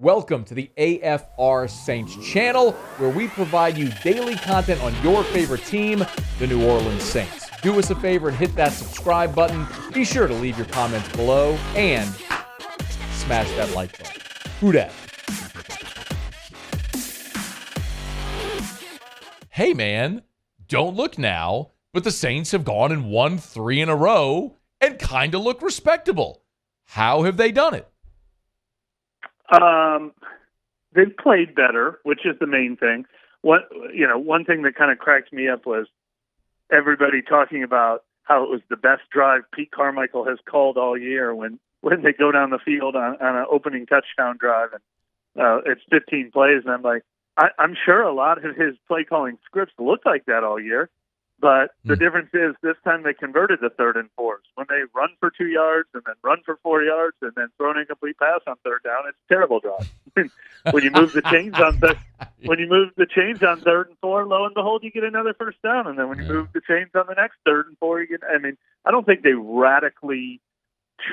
Welcome to the AFR Saints channel, where we provide you daily content on your favorite team, the New Orleans Saints. Do us a favor and hit that subscribe button. Be sure to leave your comments below and smash that like button. Who dat? Hey man, don't look now, but the Saints have gone and won 3 in a row and kind of look respectable. How have they done it? They've played better, which is the main thing. One thing that kind of cracked me up was everybody talking about how it was the best drive Pete Carmichael has called all year when they go down the field on an opening touchdown drive and it's 15 plays. And I'm like, I'm sure a lot of his play calling scripts look like that all year. But the difference is this time they converted the 3rd and 4s. When they run for 2 yards and then run for 4 yards and then throw an incomplete pass on 3rd down, it's a terrible drive. When you move the chains on 3rd and 4, lo and behold, you get another 1st down. And then when you move the chains on the next 3rd and 4, you get. I mean, I don't think they radically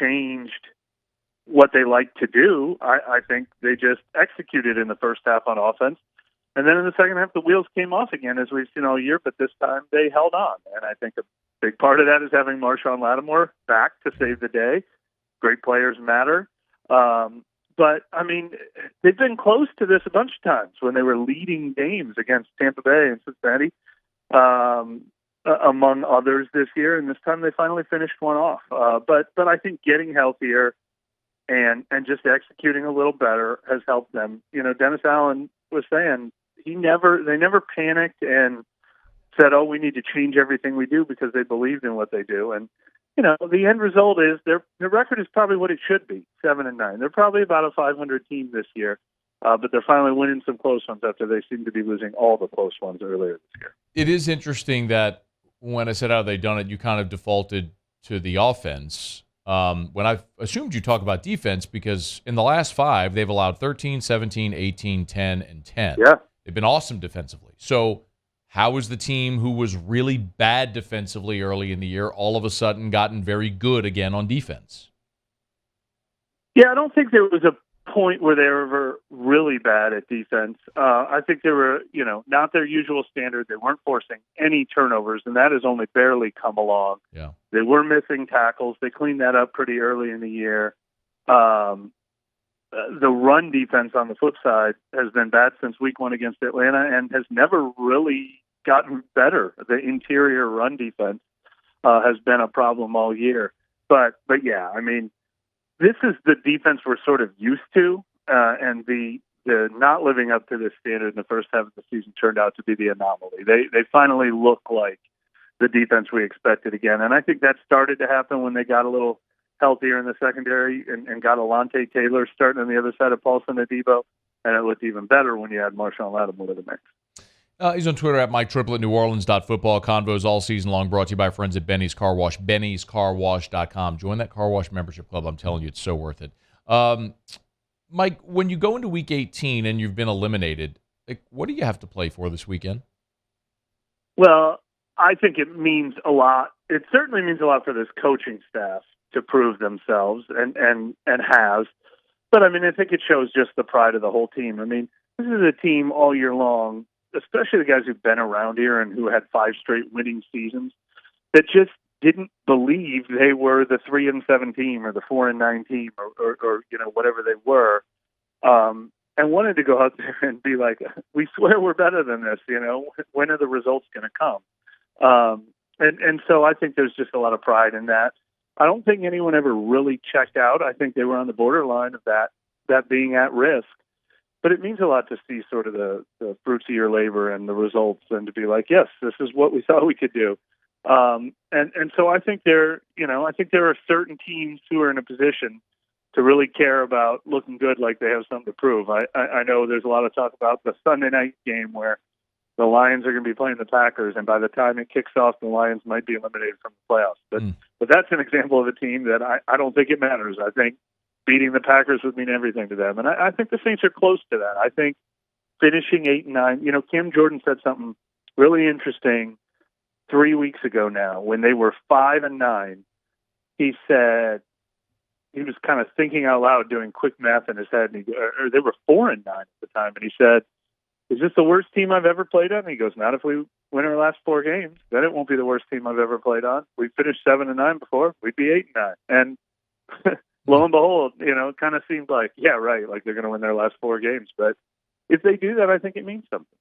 changed what they like to do. I think they just executed in the first half on offense. And then in the second half, the wheels came off again, as we've seen all year, but this time they held on. And I think a big part of that is having Marshawn Lattimore back to save the day. Great players matter. But, I mean, they've been close to this a bunch of times when they were leading games against Tampa Bay and Cincinnati, among others this year. And this time they finally finished one off. But I think getting healthier and just executing a little better has helped them. You know, Dennis Allen was saying, they never panicked and said, "Oh, we need to change everything we do," because they believed in what they do. And you know, the end result is their record is probably what it should be, 7-9. They're probably about a 500 team this year, but they're finally winning some close ones after they seem to be losing all the close ones earlier this year. It is interesting that when I said how they done it, you kind of defaulted to the offense. When I assumed you talk about defense, because in the last 5, they've allowed 13, 17, 18, 10, and 10. Yeah. They've been awesome defensively. So how is the team who was really bad defensively early in the year all of a sudden gotten very good again on defense? Yeah, I don't think there was a point where they were ever really bad at defense. I think they were, not their usual standard. They weren't forcing any turnovers, and that has only barely come along. Yeah. They were missing tackles. They cleaned that up pretty early in the year. The run defense on the flip side has been bad since week 1 against Atlanta and has never really gotten better. The interior run defense has been a problem all year. But yeah, I mean, this is the defense we're sort of used to, and the not living up to this standard in the first half of the season turned out to be the anomaly. They finally look like the defense we expected again, and I think that started to happen when they got a little healthier in the secondary and got Alontae Taylor starting on the other side of Paulson Adebo, and it looked even better when you had Marshawn Lattimore to the mix. He's on Twitter at Mike Triplett, neworleans.football. Convos all season long, brought to you by friends at Benny's Car Wash, bennyscarwash.com. Join that car wash membership club. I'm telling you, it's so worth it. Mike, when you go into Week 18 and you've been eliminated, what do you have to play for this weekend? Well, I think it means a lot. It certainly means a lot for this coaching staff to prove themselves and has. But, I mean, I think it shows just the pride of the whole team. I mean, this is a team all year long, especially the guys who've been around here and who had 5 straight winning seasons, that just didn't believe they were the 3-7 team or the 4-9 team or whatever they were, and wanted to go out there and be like, we swear we're better than this. When are the results going to come? And so I think there's just a lot of pride in that. I don't think anyone ever really checked out. I think they were on the borderline of that being at risk. But it means a lot to see sort of the fruits of your labor and the results, and to be like, yes, this is what we thought we could do. And so I think there are certain teams who are in a position to really care about looking good, like they have something to prove. I know there's a lot of talk about the Sunday night game where the Lions are going to be playing the Packers, and by the time it kicks off, the Lions might be eliminated from the playoffs. But that's an example of a team that I don't think it matters. I think beating the Packers would mean everything to them. And I think the Saints are close to that. I think finishing 8-9, Cam Jordan said something really interesting 3 weeks ago now when they were 5-9. He said, he was kind of thinking out loud, doing quick math in his head, and or they were 4-9 at the time, and he said, "Is this the worst team I've ever played on?" And he goes, "Not if we win our last 4 games. Then it won't be the worst team I've ever played on. We finished 7-9 before. We'd be 8-9." And lo and behold, it kind of seemed like, yeah, right, like they're going to win their last 4 games. But if they do that, I think it means something.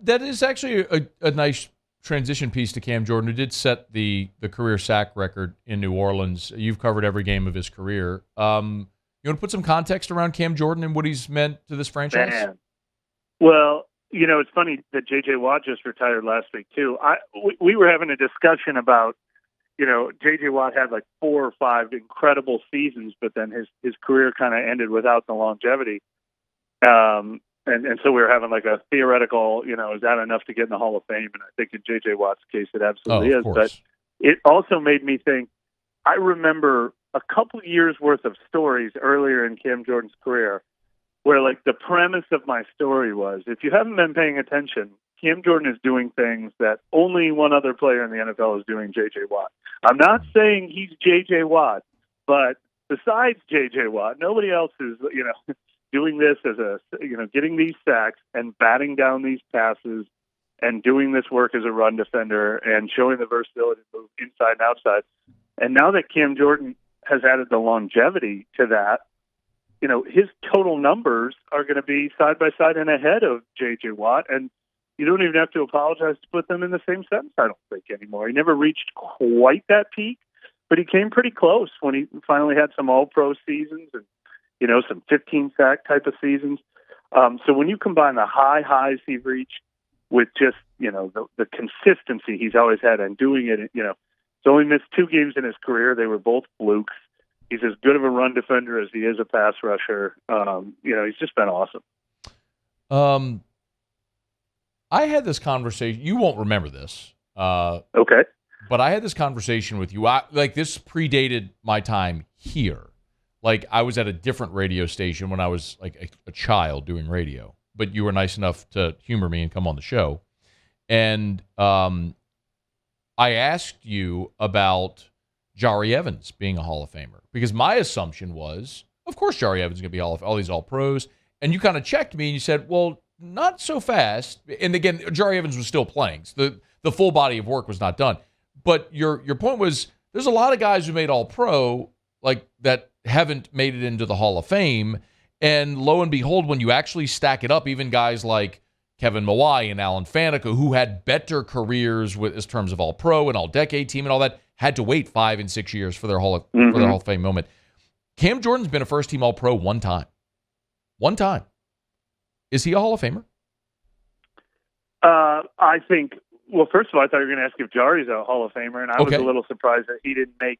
That is actually a nice transition piece to Cam Jordan, who did set the career sack record in New Orleans. You've covered every game of his career. You want to put some context around Cam Jordan and what he's meant to this franchise? Man. Well, it's funny that J.J. Watt just retired last week, too. We were having a discussion about, J.J. Watt had like 4 or 5 incredible seasons, but then his career kind of ended without the longevity. And so we were having like a theoretical, is that enough to get in the Hall of Fame? And I think in J.J. Watt's case, it absolutely is. But it also made me think, I remember a couple years worth of stories earlier in Cam Jordan's career where like the premise of my story was, if you haven't been paying attention, Cam Jordan is doing things that only one other player in the NFL is doing, J.J. Watt. I'm not saying he's J.J. Watt, but besides J.J. Watt, nobody else is, doing this as getting these sacks and batting down these passes and doing this work as a run defender and showing the versatility to move inside and outside. And now that Cam Jordan has added the longevity to that, his total numbers are going to be side by side and ahead of J.J. Watt. And you don't even have to apologize to put them in the same sentence, I don't think, anymore. He never reached quite that peak, but he came pretty close when he finally had some all-pro seasons and, some 15-sack type of seasons. So when you combine the high highs he reached with just, the consistency he's always had and doing it, he's only missed 2 games in his career. They were both flukes. He's as good of a run defender as he is a pass rusher. He's just been awesome. I had this conversation. You won't remember this. Okay. But I had this conversation with you. This predated my time here. Like, I was at a different radio station when I was like a child doing radio. But you were nice enough to humor me and come on the show. And I asked you about Jari Evans being a Hall of Famer. Because my assumption was, of course, Jari Evans is going to be all these All-Pros. And you kind of checked me and you said, well, not so fast. And again, Jari Evans was still playing. So the full body of work was not done. But your point was, there's a lot of guys who made All-Pro like that haven't made it into the Hall of Fame. And lo and behold, when you actually stack it up, even guys like Kevin Mawai and Alan Faneca, who had better careers in terms of All-Pro and All-Decade team and all that, had to wait 5 and 6 years for their Hall of Fame moment. Cam Jordan's been a first-team All-Pro one time. One time. Is he a Hall of Famer? I think, well, first of all, I thought you were going to ask if Jari's a Hall of Famer, and I was a little surprised that he didn't make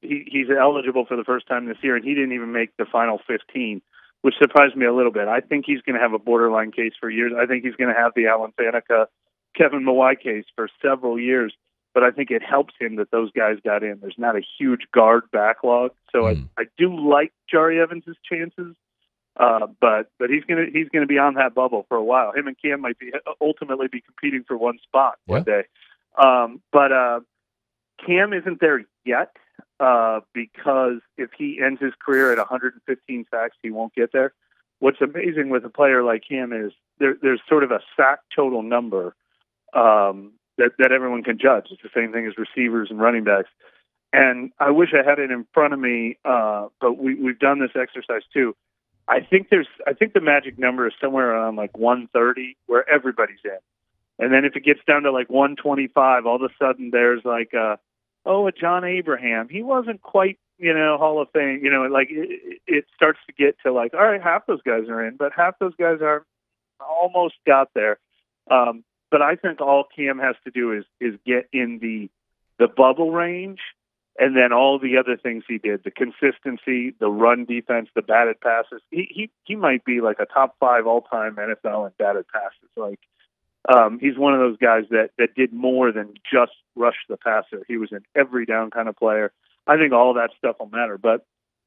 he's eligible for the first time this year, and he didn't even make the final 15, which surprised me a little bit. I think he's going to have a borderline case for years. I think he's going to have the Alan Faneca, Kevin Mawai case for several years, but I think it helps him that those guys got in. There's not a huge guard backlog, so I do like Jari Evans' chances. But he's gonna be on that bubble for a while. Him and Cam might ultimately be competing for one spot one day. But Cam isn't there yet because if he ends his career at 115 sacks, he won't get there. What's amazing with a player like him is there's sort of a sack total number that everyone can judge. It's the same thing as receivers and running backs. And I wish I had it in front of me, but we've done this exercise too. I think the magic number is somewhere around like 130 where everybody's in. And then if it gets down to like 125, all of a sudden there's like a John Abraham. He wasn't quite, Hall of Fame, like it starts to get to like, all right, half those guys are in, but half those guys are almost got there. But I think all Cam has to do is get in the bubble range. And then all the other things he did, the consistency, the run defense, the batted passes, he might be like a top 5 all-time NFL in batted passes. Like he's one of those guys that did more than just rush the passer. He was an every down kind of player. I think all that stuff will matter, but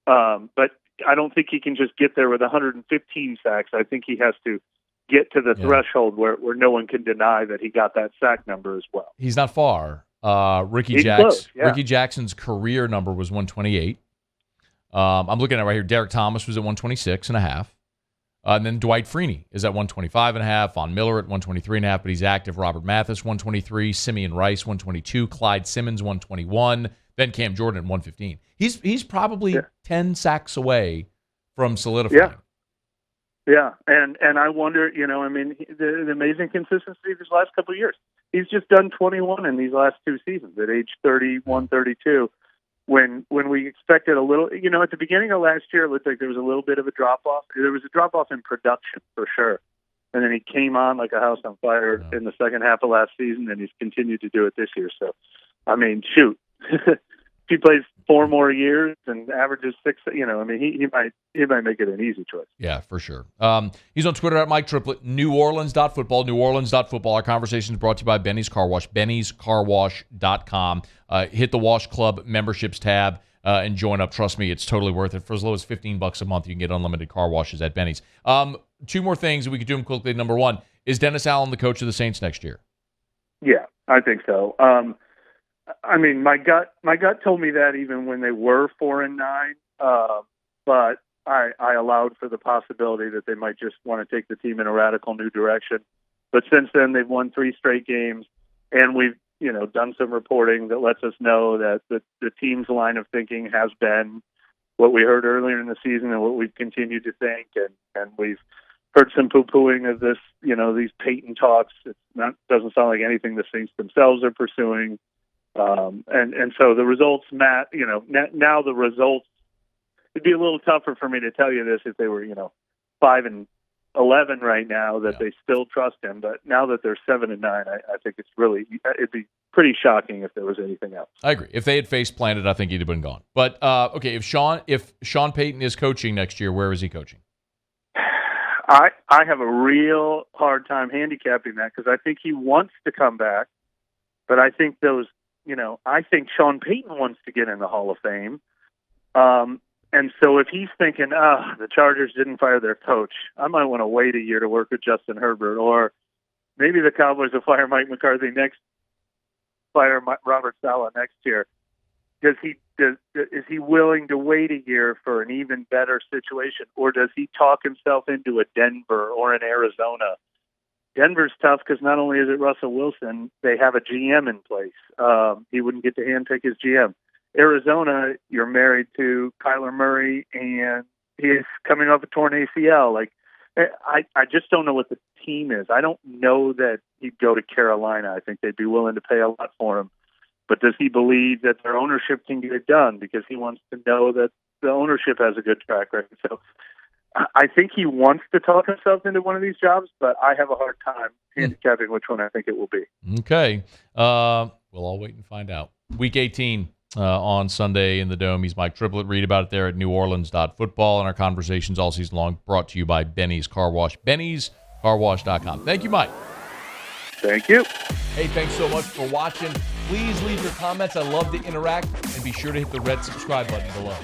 I don't think he can just get there with 115 sacks. I think he has to get to the threshold where no one can deny that he got that sack number as well. He's not far. Ricky Jackson's career number was 128. I'm looking at it right here. Derek Thomas was at 126.5. And then Dwight Freeney is at 125.5. Von Miller at 123.5, but he's active. Robert Mathis, 123. Simeon Rice, 122. Clyde Simmons, 121. Then Cam Jordan at 115. He's probably 10 sacks away from solidifying. Yeah, and I wonder, the amazing consistency these last couple of years. He's just done 21 in these last two seasons at age 31, 32. When we expected a little, at the beginning of last year, it looked like there was a little bit of a drop-off. There was a drop-off in production, for sure. And then he came on like a house on fire in the second half of last season, and he's continued to do it this year. So, shoot. If he plays 4 more years and averages 6, he might make it an easy choice. Yeah, for sure. He's on Twitter at Mike Triplett, neworleans.football, neworleans.football. Our conversation is brought to you by Benny's Car Wash, bennyscarwash.com. Hit the Wash Club memberships tab and join up. Trust me, it's totally worth it. For as low as $15 a month, you can get unlimited car washes at Benny's. 2 more things, and we could do them quickly. Number 1, is Dennis Allen the coach of the Saints next year? Yeah, I think so. My gut told me that even when they were 4-9, but I allowed for the possibility that they might just want to take the team in a radical new direction. But since then, they've won 3 straight games, and we've done some reporting that lets us know that the team's line of thinking has been what we heard earlier in the season and what we've continued to think, and we've heard some poo-pooing of this, these Peyton talks. Doesn't sound like anything the Saints themselves are pursuing. And so the results, Matt, now the results, it'd be a little tougher for me to tell you this if they were, 5-11 right now, that they still trust him. But now that they're 7-9, I think it'd be pretty shocking if there was anything else. I agree. If they had face planted, I think he'd have been gone. But okay, if Sean Payton is coaching next year, where is he coaching? I have a real hard time handicapping that because I think he wants to come back, but I think I think Sean Payton wants to get in the Hall of Fame. And so if he's thinking, the Chargers didn't fire their coach, I might want to wait a year to work with Justin Herbert, or maybe the Cowboys will fire Mike McCarthy fire Robert Saleh next year. Is he willing to wait a year for an even better situation, or does he talk himself into a Denver or an Arizona? Denver's tough because not only is it Russell Wilson, they have a GM in place. He wouldn't get to handpick his GM. Arizona, you're married to Kyler Murray, and he's coming off a torn ACL. I just don't know what the team is. I don't know that he'd go to Carolina. I think they'd be willing to pay a lot for him. But does he believe that their ownership can get it done? Because he wants to know that the ownership has a good track record. So I think he wants to talk himself into one of these jobs, but I have a hard time handicapping which one I think it will be. Okay. We'll all wait and find out. Week 18 on Sunday in the Dome. He's Mike Triplett. Read about it there at neworleans.football. And our conversations all season long brought to you by Benny's Car Wash. bennyscarwash.com. Thank you, Mike. Thank you. Hey, thanks so much for watching. Please leave your comments. I love to interact. And be sure to hit the red subscribe button below.